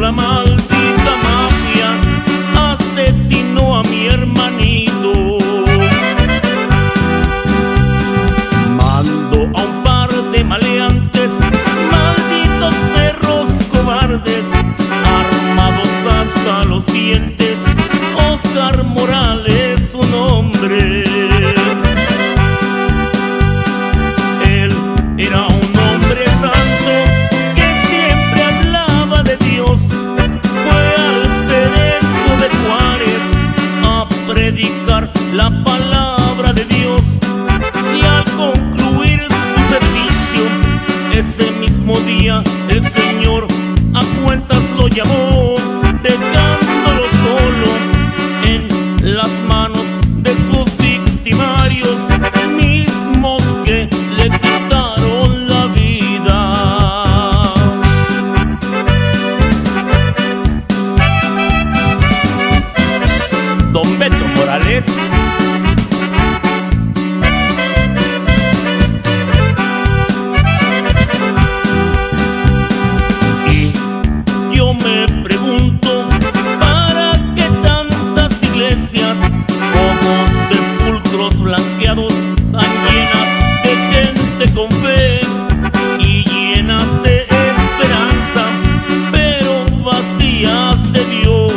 la maldita mafia asesinó a mi hermanito. Mando a un par de maleantes, malditos perros cobardes, armados hasta los dientes. Oscar Morales su nombre. Él era un hombre santo que siempre hablaba de Dios. Fue al Cerezo de Juárez a predicar la palabra de Dios, y al concluir su servicio ese mismo día el Señor a cuentas lo llamó, dejándolo solo en las manos de sus victimarios, mismos que le quitaron la vida. Don Beto Morales. Y yo me pregunto, ¿para qué tantas iglesias como sepulcros blanqueados tan llenas de gente con fe y llenas de esperanza, pero vacías de Dios?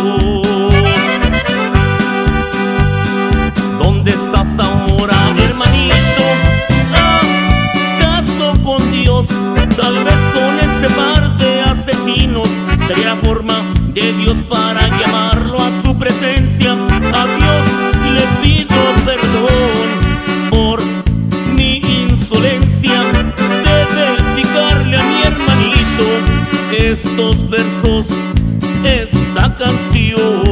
¿Dónde estás ahora, hermanito? ¿Acaso con Dios? Tal vez con ese par de asesinos sería la forma de Dios para llamarlo a su presencia. A Dios le pido perdón por mi insolencia de dedicarle a mi hermanito estos versos, esta canción.